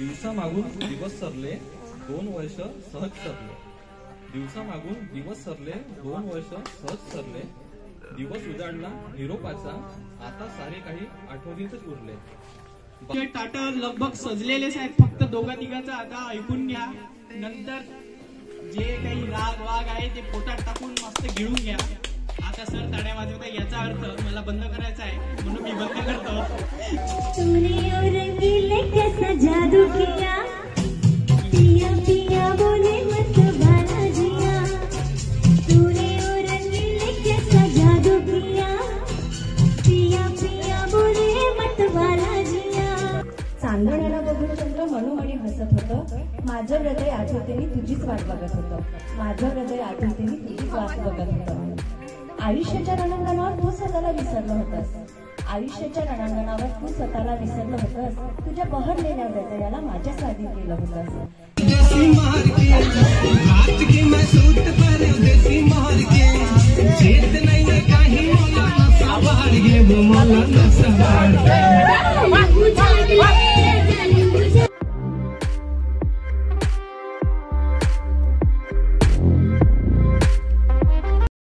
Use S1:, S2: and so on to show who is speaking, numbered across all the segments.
S1: दिवसामागून दिवस सरले 2 वर्ष सहज सरले. दिवसामागून दिवस सरले 2 वर्ष सहज सरले. दिवस उजाडला निरोपाचा, आता सारे काही आठवणीतच उरले.
S2: ते टाटर लगभग सजलेलेच आहेत. फक्त दोघा तिघांचं आता ऐकून घ्या. नंतर जे काही राग वाग आहे ते पोटात टाकून मस्त गिळून घ्या. आता सर टाळ्या वाजवता याचा अर्थ मला बंद करायचा आहे, म्हणून मी बंद करतो.
S3: तूने और रंगीले कैसा जादू किया, पिया पिया बोले मत बाला जिया. तूने और रंगीले कैसा जादू किया, पिया पिया बोले मत बाला जिया.
S4: चांदण्याला बघून चंद्र मनोमणी हसत होतं. माझं हृदय आठवतेने तुझीच वाट बघत होतं. माझं हृदय आठवतेने तुझीच वाट बघत होतं. आयुष्याच्या रणांगणावर तू स्वतःला विसरलं होतंस. आयुष्याच्या रणांगणावर तू स्वतःला विसरलं होतंस. तुझ्या बहरलेल्या हृदयाला माझ्या स्वाधीन केलं होतंस.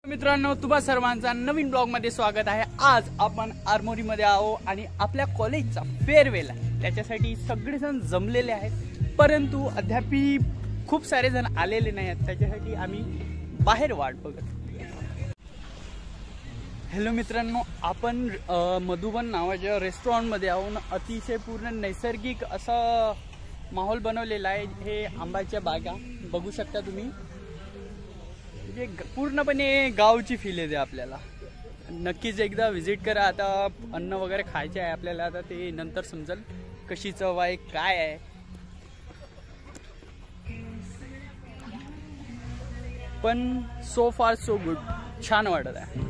S2: मित्रांनो, तुम्हा सर्वांचा नवीन ब्लॉग मध्ये स्वागत आहे. आज आपण आरमोरी मध्ये आहो आणि आपल्या कॉलेजचा फेअरवेल आहे, त्याच्यासाठी सगळेजण जमलेले आहेत. परंतु अद्याप खूप सारे जण आलेले नाही आहेत, त्याच्यासाठी आम्ही बाहेर वाट बघत. हॅलो मित्रांनो, आपण मधुबन नावाच्या रेस्टॉरंटमध्ये आहोत. अतिशय पूर्ण नैसर्गिक असा माहोल बनवलेला आहे. हे आंब्याच्या बागा बघू शकता तुम्ही. म्हणजे पूर्णपणे गावची फील येते आपल्याला. नक्कीच एकदा व्हिजिट करा. आता अन्न वगैरे खायचे आहे आपल्याला, आता ते नंतर समजेल कशी चव आहे काय आहे. पण सो फार सो गुड, छान वाटत आहे.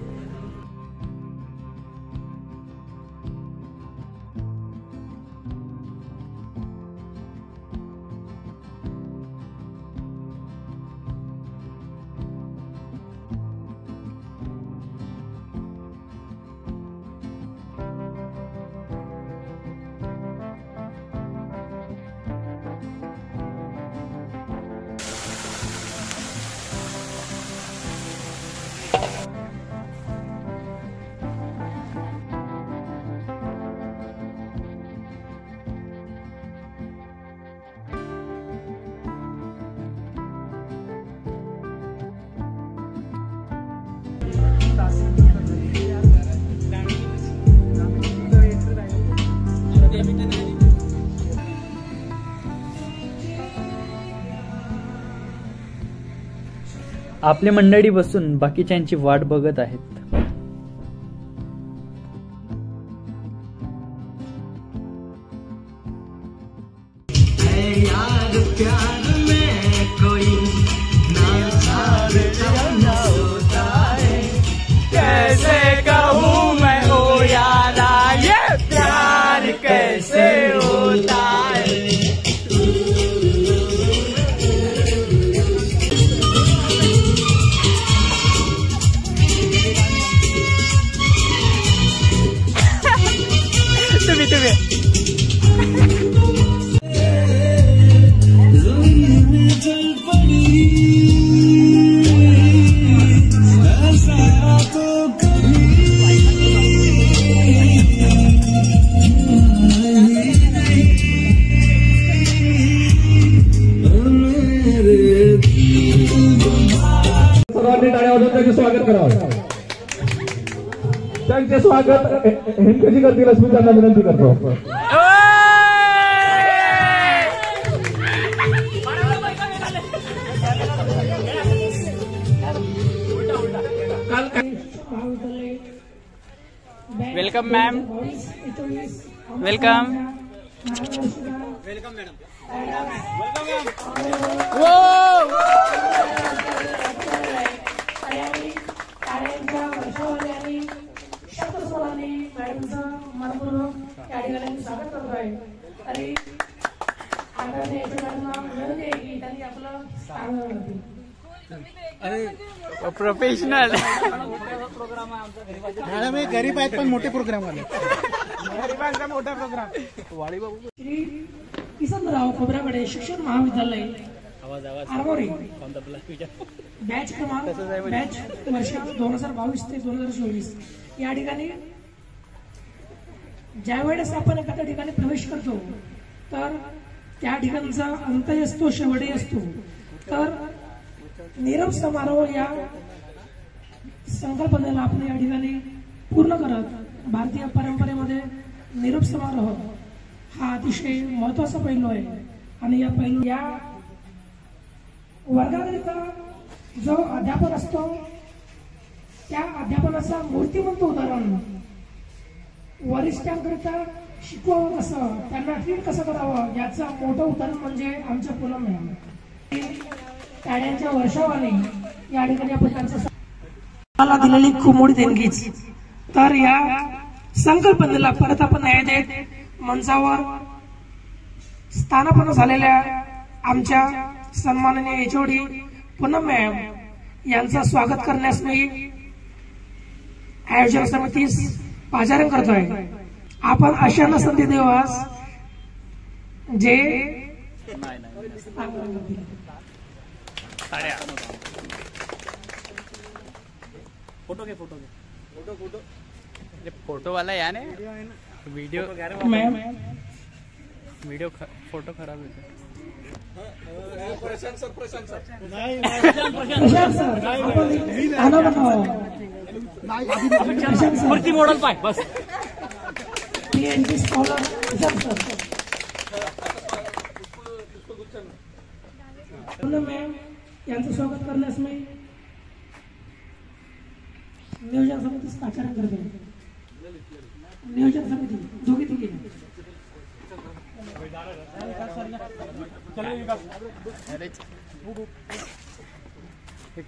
S2: आपली मंडळी बसून बाकीच्यांची वाट बघत आहेत. कैसे कहूँ मैं ओ यारा ये प्यार कैसे होता है.
S5: सर्वांनी टाळ्या वाजवून त्यांचे स्वागत करावं. त्यांचे स्वागत हे कशी करतील असं मी त्यांना विनंती करतो.
S2: Welcome ma'am. Welcome. Welcome madam. Professional
S6: madam हे गरीब आहेत पण मोठे प्रोग्राम आले. गरीबांचा मोठा प्रोग्राम. वाडी बाबू किसनराव खोब्रागडे शिक्षण महाविद्यालय आरमोरी बॅच क्रमांक बॅच वर्ष 2022 ते 2024 या ठिकाणी ज्या वेळेस आपण एखाद्या ठिकाणी प्रवेश करतो तर त्या ठिकाणचा अंतही असतो शेवटही असतो. तर निरोप समारोह या संकल्पनेला आपण या ठिकाणी पूर्ण करत भारतीय परंपरेमध्ये निरोप समारोह हा अतिशय महत्वाचा पैलू आहे. आणि या पैलू या वर्गाकरिता जो अध्यापन असतो त्या अध्यापनाचा मूर्तिमंत उदाहरण वरिष्ठांकरिता शिकवावं कसं, त्यांना ट्रीट कसं करावं याचं मोठं उदाहरण म्हणजे आमच्या पूनम मॅम. टाळ्यांच्या वर्षावाने या ठिकाणी आपण त्यांचा दिलेली खूप मोठी देणगीच. तर या संकल्पनेला परत आपण न्याय देत मंचावर स्थानापन्न झालेल्या आमच्या सन्माननीय एचओडी पूनम मॅम यांचं स्वागत करण्यास मी आयोजन समितीस पाचारण करतोय. आपण अशा संधी देवास जे
S2: फोटो वाला या ने वीडियो
S6: मॅम
S2: वीडियो फोटो खराब येतो.
S6: प्रशांत सर आपण
S2: मूर्ती मॉडेल पाय बस
S6: PhD scholar Prashant sir ma'am यांचं स्वागत करण्यास मी नियोजन समितीस पाचारण करतो. नियोजन समिती दोघी तिघी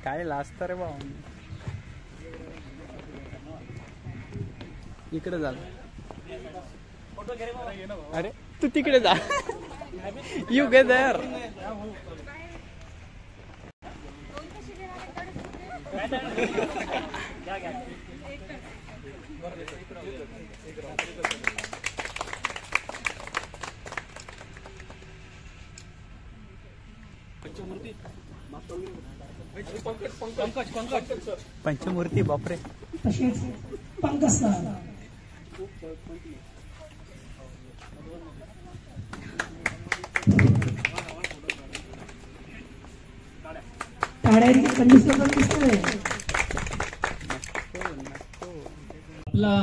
S2: काय लाजत रे बा. इकडे जा. अरे तू तिकडे जा. You get there. पंचमूर्ती बापरे.
S6: तसेच पंकज सर टाळ्यांची कंडिशन दिसतोय.
S7: आपला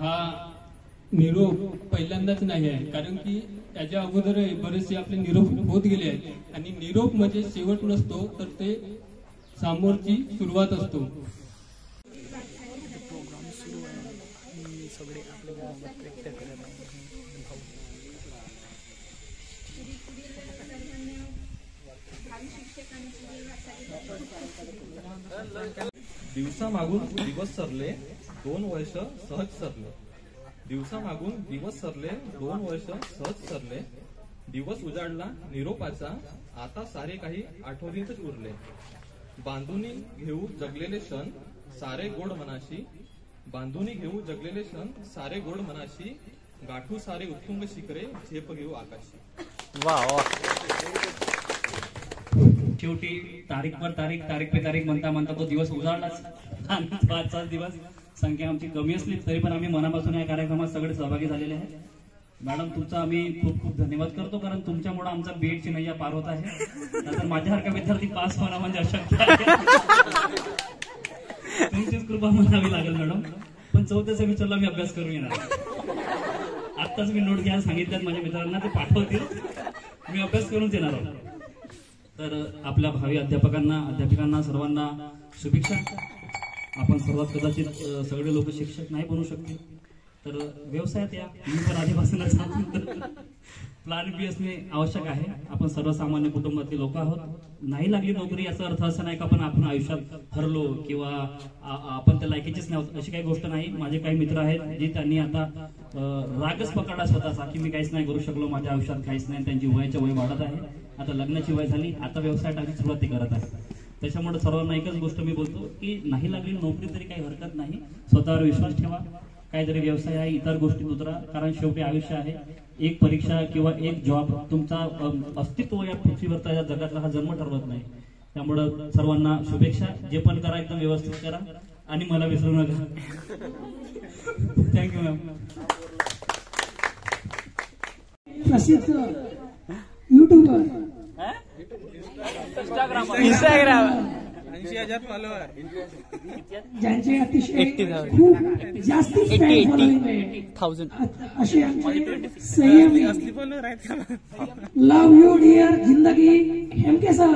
S7: हा निरोप पहिल्यांदाच नाही आहे, कारण की त्याच्या अगोदर बरेचसे आपले निरोप होत गेले आहेत. आणि निरोप म्हणजे शेवट नसतो, तर ते समोरची सुरुवात असतो.
S1: दिवसामागून दिवस सरले 2 वर्ष सहज सरले. दिवसामागून दिवस सरले 2 वर्ष सहज सरले. दिवस उजाडला निरोपाचा आता सारे काही आठवणीतच उरले. बांधुनी घेऊ जगलेले क्षण सारे गोड मनाशी. बांधुनी घेऊ जगलेले क्षण सारे गोड मनाशी. गाठू सारे उत्तुंग शिखरे झेप घेऊ आकाशी.
S2: वा वा.
S8: शेवटी तारीख पर तारीख पे तारीख म्हणता म्हणता तो दिवस उजाडलाच. आणि तो आजचा दिवस संख्या आमची कमी असली तरी पण आम्ही मनापासून या कार्यक्रमात सगळे सहभागी झालेले आहेत. मॅडम तुमचा आम्ही खूप खूप धन्यवाद करतो, कारण तुमच्यामुळे आमचा बीएडची नैया पार होत आहे. नंतर माझ्यासारखा विद्यार्थी पास होणं म्हणजे अशक्य आहे. तुमचीच कृपा म्हणावी लागेल मॅडम. पण 4थ्या सेमिस्टरला मी अभ्यास करून येणार. आत्ताच मी नोट घ्यायला सांगितल्यात माझ्या मित्रांना, ते पाठवतील. मी अभ्यास करूनच येणार आहोत. तर आपल्या भावी अध्यापिकांना सर्वांना शुभेच्छा. आपण सर्वात कदाचित सगळे लोक शिक्षक नाही बनू शकते, तर व्यवसायात या. मी पण आधीपासूनच प्लॅन बी असणे आवश्यक आहे. आपण सर्वसामान्य कुटुंबातले लोक आहोत. नाही लागली नोकरी याचा अर्थ असा नाही का आपण आयुष्यात हरलो किंवा आपण त्या लायकीचीच नाही, अशी काही गोष्ट नाही. माझे काही मित्र आहेत जे त्यांनी आता रागच पकडला स्वतःचा की मी काहीच नाही करू शकलो, माझ्या आयुष्यात काहीच नाही. त्यांची वयाच्या वय वाढत आहे. आता लग्नाची वय झाली, आता व्यवसाय टाकण्याची सुरुवात ते करत आहे. त्याच्यामुळे सर्वांना एकच गोष्ट मी बोलतो की नाही लागली नोकरी तरी काही हरकत नाही. स्वतःवर विश्वास ठेवा. काहीतरी व्यवसाय आहे, इतर गोष्टीत उतरा, कारण शेवटी आयुष्य आहे. एक परीक्षा किंवा एक जॉब तुमचा अस्तित्व या पृथ्वीवरचा या जगातला हा जन्म ठरवत नाही. त्यामुळं सर्वांना शुभेच्छा. जे पण करा एकदम व्यवस्थित करा आणि मला विसरू नका. Thank you ma'am.
S6: प्रसिद्ध युट्यूबर
S2: इंस्टाग्राम
S6: ज्यांचे अतिशय खूप जास्ती fan following आहे,
S2: 80,000
S6: असे आमचे संयमी लव यू डिअर जिंदगी हेमके सर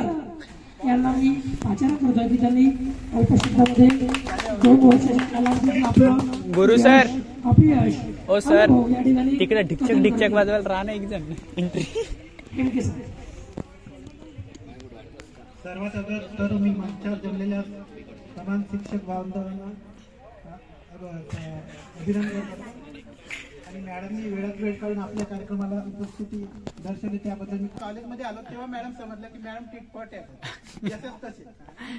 S6: यांना मी पाचारण करतोय की त्यांनी अल्प शब्दामध्ये 2 वर्षाच्या कालावधीत आपलं
S2: गुरु सर.
S6: अपयश
S2: ओ सर,
S6: अनुभव या ठिकाणी
S2: तिकडे ढिकचक ढिकचक वाजवायला राहणं एक जण एंट्री.
S6: हेमके सर.
S9: सर्वात अगोदर तर मी मंचावर जमलेल्या समान शिक्षक बांधवांना अभिनंदन करतो आणि मॅडमनी वेळात वेळ काढून आपल्या कार्यक्रमाला उपस्थिती दर्शवली त्याबद्दल. मी कॉलेजमध्ये आलो तेव्हा मॅडम समजलं की मॅडम टिटपट आहे, जसेच तसे.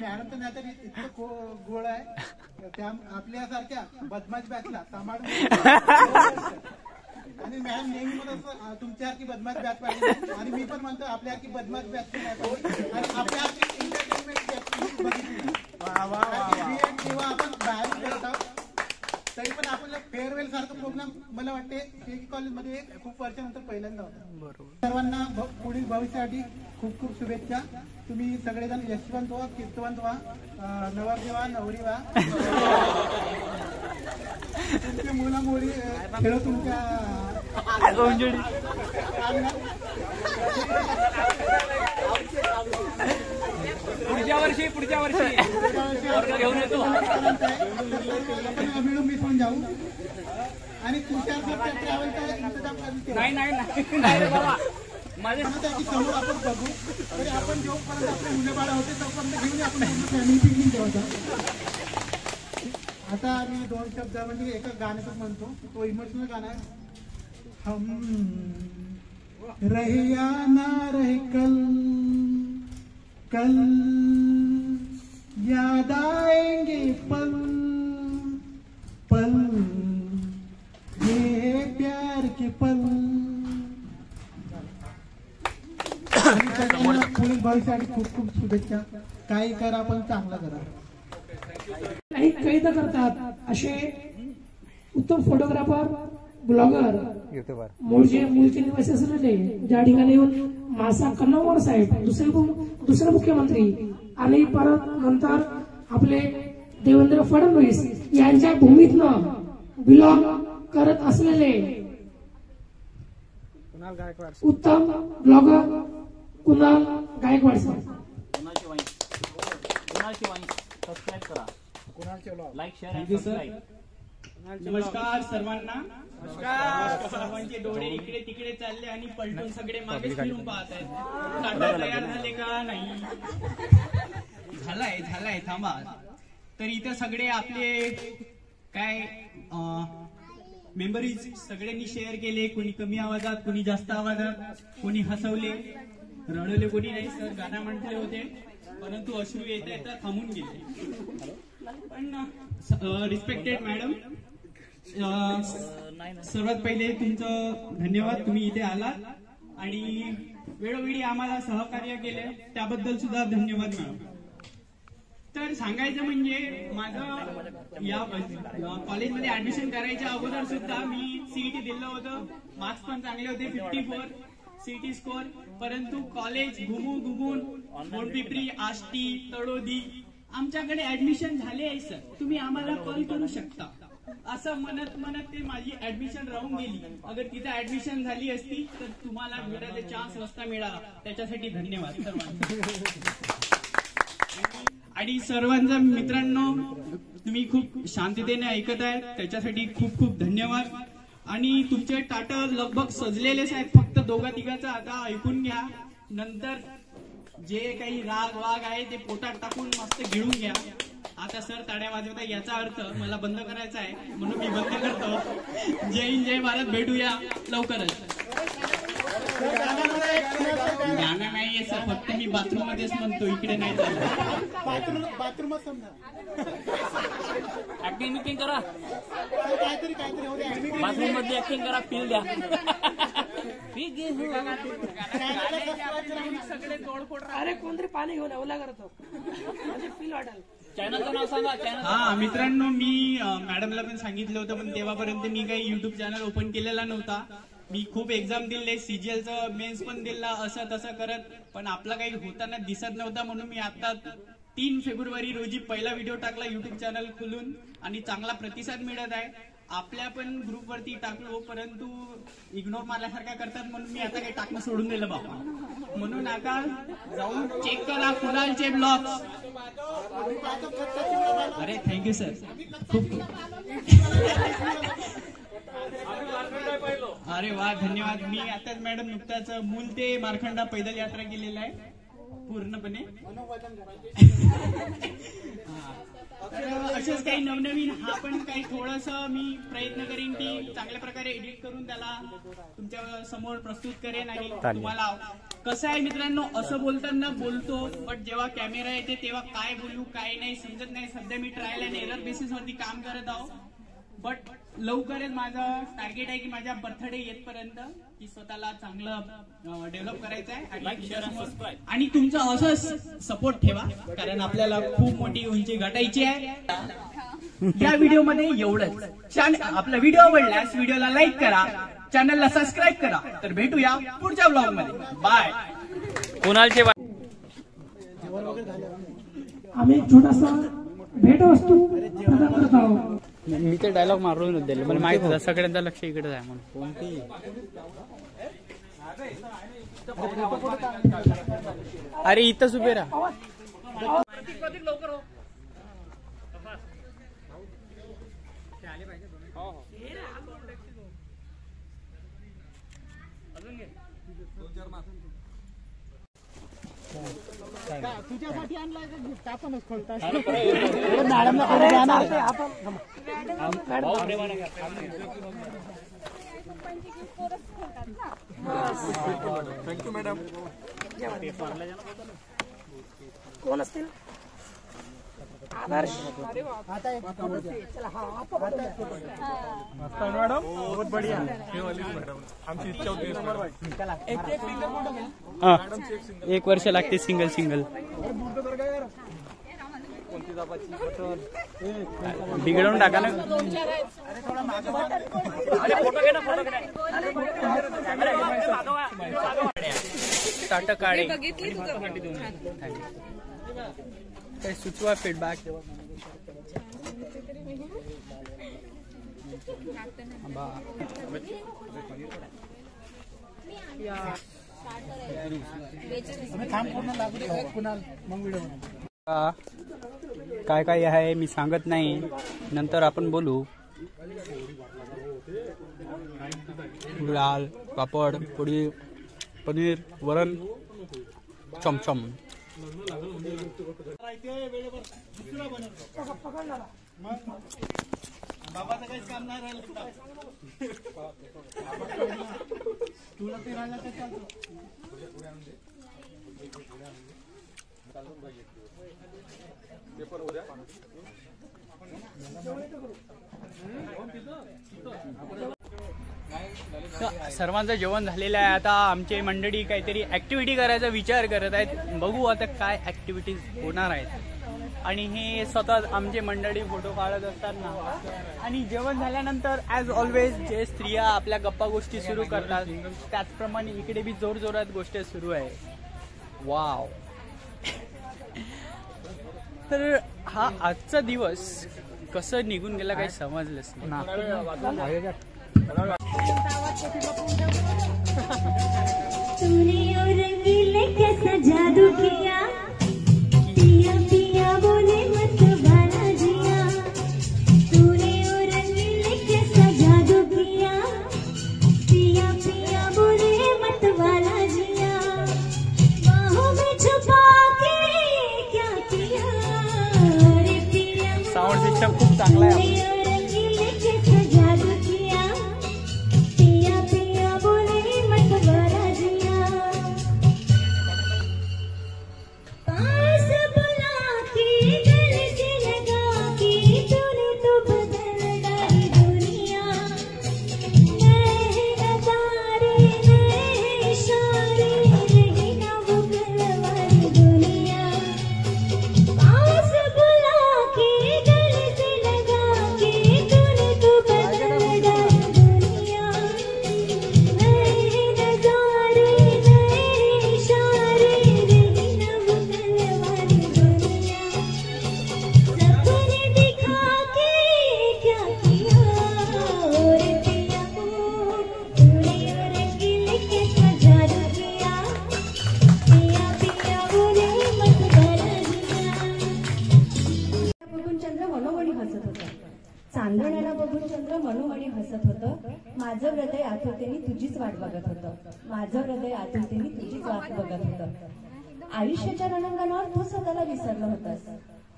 S9: मॅडम तर नाही तर इतकं गोळ आहे, त्या आपल्यासारख्या बदमाश बॅचला सांभाळून. आणि मॅडम नेहमी म्हणत तुमच्यासारखी बदमाश बॅच पाहिजे, आणि मी पण म्हणतो आपल्यासारखी बदमाश बॅच नाही पाहिजे, आणि आपल्यासारखी एंटरटेनमेंट बॅच बघितली. जेव्हा आपण बाहेर करत आहोत तरी पण आपल्याला फेअरवेल सारखं प्रोग्राम मला वाटते केके कॉलेजमध्ये खूप वर्षानंतर पहिल्यांदा होता. सर्वांना पुढील भविष्यासाठी खूप खूप शुभेच्छा. तुम्ही सगळेजण यशवंत व्हा, कीर्तवंत व्हा, नवरदेव व्हा, नवरी व्हा, तुमची मुला मुली खेळ तुमच्या
S2: पुढच्या वर्षी
S9: मिळून मिसळून जाऊ आणि तुषार ट्रॅव्हलचा इंतजाम करून
S2: नाही बाबा
S9: माझ्या समोर आपण बघू. तरी आपण जोपर्यंत आपले मुलं बाळ होते तोपर्यंत घेऊन आपण फॅमिली पिकनिक ठेवतो. आता मी 2 शब्दामध्ये एका गाण्याचं म्हणतो, तो इमोशनल गाणं आहे. हम रहे या ना रहे कल कल याद आएंगे पल पल ये प्यार के पल. पुढील भविष्यासाठी खूप खूप शुभेच्छा. काही करा पण चांगलं करा.
S6: काही कैद करतात असे उत्तम फोटोग्राफर, ब्लॉगर, मूळचे निवासी असलेले ज्या ठिकाणी येऊन मासा कन्नमवार साहेब, दुसरे मुख्यमंत्री आणि परत नंतर आपले देवेंद्र फडणवीस यांच्या भूमीतनं बिलॉंग करत असलेले उत्तम blogger Kunal Gaikwad sir.
S8: Subscribe करा, लाईक शेअर आणि सबस्क्राईब.
S2: नमस्कार सर्वांना. नमस्कार. सर्वांचे डोळे इकडे तिकडे चालले आणि पलटून सगळे मागे फिरून पाहत आहेत. ताटा तयार झाले का नाही? झालाय थांबा. तर इथे सगळे आपले काय मेंबरीज सगळ्यांनी शेअर केले. कोणी कमी आवाजात, कोणी जास्त आवाजात, कोणी हसवले, रडवले कोणी नाही. सर गाणं म्हटले होते परंतु अश्रू येता थांबून गेले. पण रिस्पेक्टेड मॅडम, सर्वात पहिले तुमचं धन्यवाद. तुम्ही इथे आलात आणि वेळोवेळी आम्हाला सहकार्य केले त्याबद्दल सुद्धा धन्यवाद मॅडम. तर सांगायचं म्हणजे माझं या कॉलेजमध्ये ऍडमिशन करायच्या अगोदर सुद्धा मी सीईटी दिलं होतं. मार्क्स पण चांगले होते, 54 सीईटी स्कोर. परंतु कॉलेज घुमून मोडपिंपरी, आष्टी, तळोदी आमच्याकडे ऍडमिशन झाले आहे सर, तुम्ही आम्हाला कॉल करू शकता, असं म्हणत ते माझी ऍडमिशन राहून गेली. अगर तिथे ऍडमिशन झाली असती तर तुम्हाला भेटायला चान्स नसता मिळाला. त्याच्यासाठी धन्यवाद सर्वांना. आणि सर्वांच्या मित्रांनो, तुम्ही खूप शांततेने ऐकत आहे त्याच्यासाठी खूप खूप धन्यवाद. आणि तुमचे टाटा लगभग सजलेलेच आहेत, फक्त 2-3 आता ऐकून घ्या. नंतर जे काही राग वाग आहे ते पोटात टाकून मस्त गिळून घ्या. आता सर टाळ्या वाजवता याचा अर्थ मला बंद करायचा आहे म्हणून मी बंद करतो. जय हिंद, जय भारत. भेटूया लवकरच. गाणं नाही नाहीये सर, फक्त मी बाथरूम मध्येच म्हणतो, इकडे नाही चाललं.
S9: बाथरूम समजा
S10: ऍक्टिंग मिटिंग करा,
S9: काहीतरी
S10: बाथरूम मध्ये ऍक्टिंग करा, फील द्या.
S6: अरे कोणतरी पाणी घेऊन ओला करतो म्हणजे फील वाटेल.
S10: चॅनलचं नाव सांगा. चॅनल
S2: हा मित्रांनो, मी मॅडमला पण सांगितलं होतं, पण तेव्हापर्यंत मी काही युट्यूब चॅनल ओपन केलेला नव्हता. मी खूप एक्झाम दिले, सीजीएलचं मेन्स पण दिला, असं तसं करत, पण आपला काही होताना दिसत नव्हता. म्हणून मी आता 3 फेब्रुवारी रोजी पहिला व्हिडिओ टाकला युट्यूब चॅनल खोलून आणि चांगला प्रतिसाद मिळत आहे. आपल्या पण ग्रुपवरती टाकलो, परंतु इग्नोर मारल्यासारखा करतात, म्हणून मी आता काही टाकणं सोडून दिलं बाबा. म्हणून आता जाऊन चेक करा कुणालचे ब्लॉग्स. अरे थँक्यू सर, खूप अरे वा, धन्यवाद. मी आताच मॅडम नुकताच मूल ते मारखंडा पैदल यात्रा केलेला आहे पूर्णपणे. असेच काही नवनवीन हा पण काही थोडस मी प्रयत्न करेन की चांगल्या प्रकारे एडिट करून त्याला तुमच्या समोर प्रस्तुत करेन. आणि तुम्हाला कसं आहे मित्रांनो, असं बोलताना बोलतो, बट जेव्हा कॅमेरा येते तेव्हा काय बोलू काय नाही समजत नाही. सध्या मी ट्रायल अँड एरर बेसिस वरती काम करत आहो, बट लवकरच माझं टार्गेट आहे की माझ्या बर्थडे येतपर्यंत की स्वतःला चांगलं डेव्हलप करायचं आहे. आणि तुमचा असं सपोर्ट ठेवा, कारण आपल्याला खूप मोठी उंची गाठायची आहे. या व्हिडिओ मध्ये एवढंच. आपला व्हिडिओ आवडल्यास व्हिडिओला लाईक करा, चॅनलला सबस्क्राईब करा. तर भेटूया पुढच्या ब्लॉग मध्ये. बाय.
S10: कुणालचे
S6: आम्ही एक छोटासा भेटवस्तू प्रदान करत आहोत.
S2: मी ते डायलॉग मारून दिले, मला माहित होतं सगळ्यांचं लक्ष इकडेच आहे म्हणून. कोणती अरे इथंच उभे राहा.
S9: तुझ्यासाठी आणलाय का गिफ्ट? आपणच खोलता.
S5: Thank you madam.
S6: कोण असतील? आदर्श.
S5: मॅडम बहुत बढ़िया. मॅडम आमची इच्छा होती.
S2: एक वर्ष लागते सिंगल सिंगल. बिघडवून टाका ना. टाटा काढे काही सुचवा फीडबॅक. काय काय आहे मी सांगत नाही, नंतर आपण बोलू. दाल, पापड, पोळी, पनीर, वरण, चमचम.
S9: बाबाचं काहीच काम नाही राहिलं. तुला ते राहिलं तर चालतं.
S2: सर्वांचं जेवण झालेलं आहे. आता आमची मंडळी काहीतरी ऍक्टिव्हिटी करायचा विचार करत आहेत. बघू आता काय ऍक्टिव्हिटीज होणार आहेत. आणि हे स्वतः आमचे मंडळी फोटो काढत असतात ना. आणि जेवण झाल्यानंतर ॲज ऑलवेज जे स्त्रिया आपल्या गप्पा गोष्टी सुरू करतात, त्याचप्रमाणे इकडे बी जोरजोरात गोष्टी सुरू आहे. वाव. तर हा आजचा दिवस कसं निघून गेला काही समजलंच नाही.
S3: तूने और रंगीले कैसा जादू किया, पिया पिया बोले मत बाला जिया. तूने और रंगीले कैसा जादू किया, पिया पिया बोले मत बाला जिया. बाहों में छुपा के क्या किया रे पिया.
S2: साऊंड सिस्टम खूप चांगला आहे.
S4: माझं हृदय आतुरतेने तुझीच वाट बघत होतं. माझं हृदय आतुरतेने तुझीच वाट बघत होतं. आयुष्याच्या रणांगणावर तू स्वतःला विसरलं होतंस.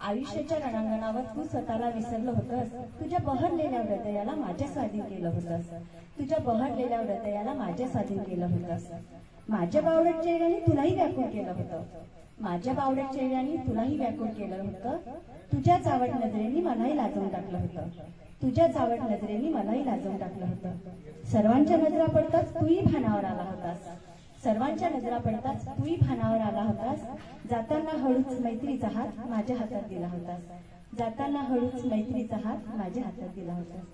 S4: आयुष्याच्या रणांगणावर तू स्वतःला विसरलं होतंस. तुझ्या बहरलेल्या हृदयाला माझ्या स्वाधीन केलं होतंस. तुझ्या बहरलेल्या हृदयाला माझ्या स्वाधीन केलं होतंस. माझ्या बावडट चेहऱ्याने तुलाही व्याकुळ केलं होतं. माझ्या बावडट चेहऱ्याने तुलाही व्याकुळ केलं होतं. तुझ्या चावट नजरेने मलाही लाजवून टाकलं होतं. तुझ्या चावट नजरेने मलाही लाजवून टाकलं होतं. सर्वांच्या नजरा पडताच तूही भानावर आला होतास. सर्वांच्या नजरा पडताच तूही भानावर आला होतास. जाताना हळूच मैत्रीचा हात माझ्या हातात दिला होतास. जाताना हळूच मैत्रीचा हात माझ्या हातात दिला होतास.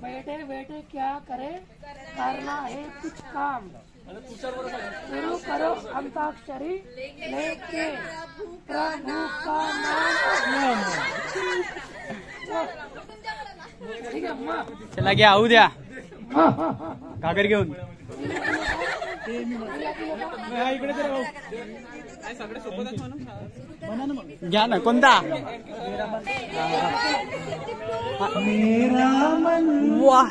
S6: बैठे बैठे क्या करे, करना है कुछ काम. शुरू करो अंताक्षरी लेके प्रभु का नाम. ठीक आहे मग
S2: चला घ्या होऊ द्या कागर घेऊन. घ्या ना कोणता वा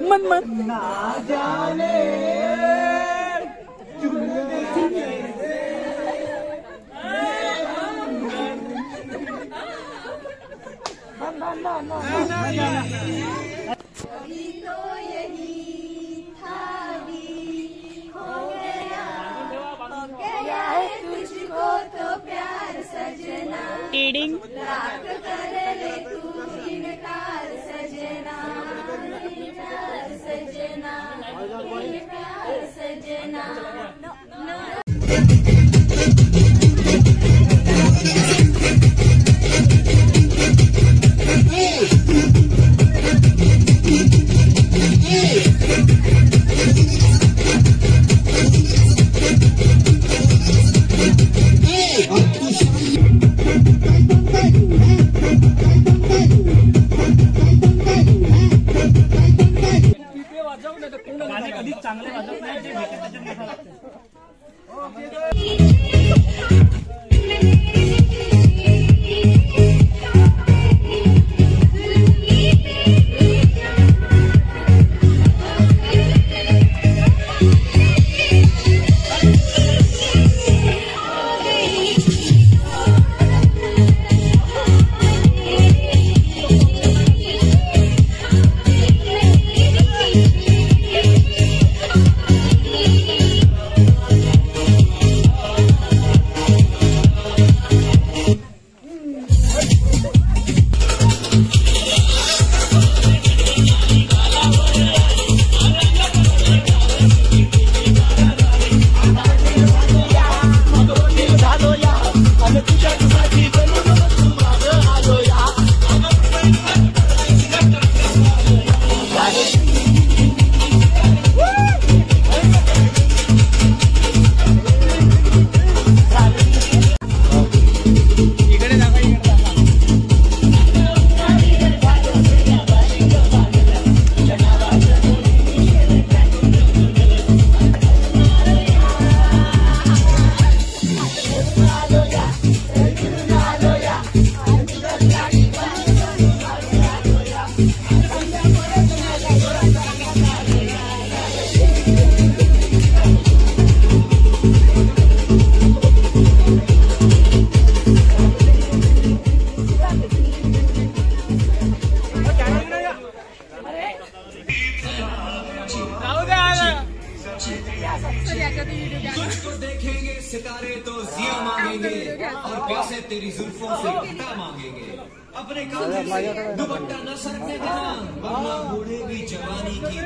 S2: मन मन ना जाने
S3: तुझको तो प्यार सजना लाख कर ले तू इनकार सजना. इनकार सजना इनकार सजना.
S8: गाणे कधीच चांगले वाजत नाही जे भेटत त्याच्यात नसा लागतं.
S11: तुझको देखेंगे सितारे तो जिया मांगेंगे और प्यासे तेरी जुल्फों से घटा मांगेंगे. अपने कांधे से दुपट्टा न सरकने देना वरना बूढ़ेगी जवानी की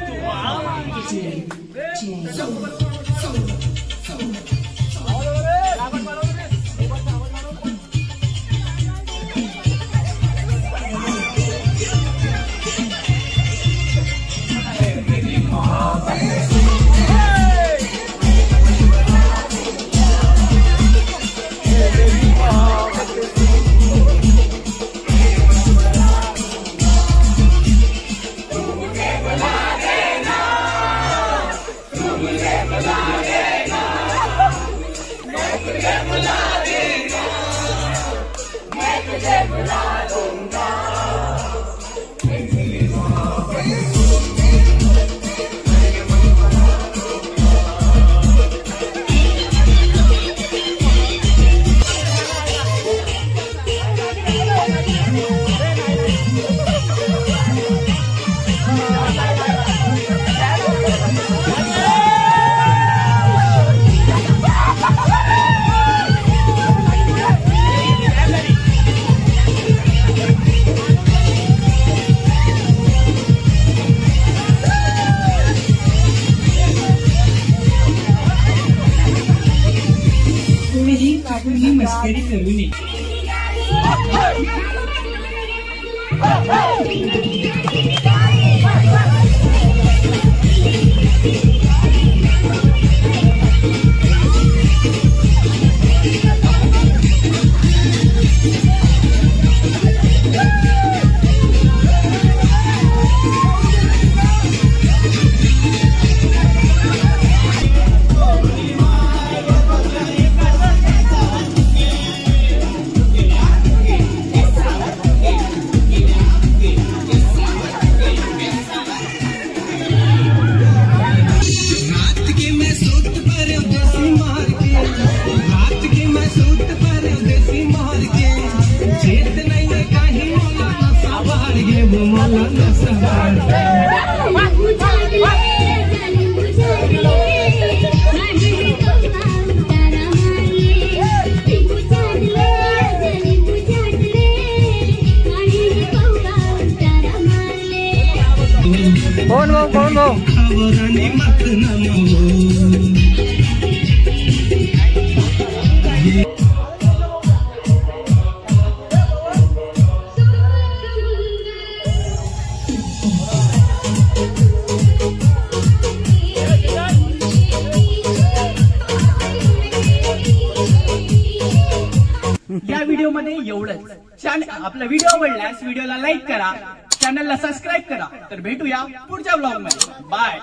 S2: या व्हिडिओ मध्ये एवढंच. आपला व्हिडिओ आवडल्यास व्हिडिओला लाईक करा, चॅनलला सबस्क्राईब करा. तर भेटूया पुढच्या ब्लॉग मध्ये. बाय.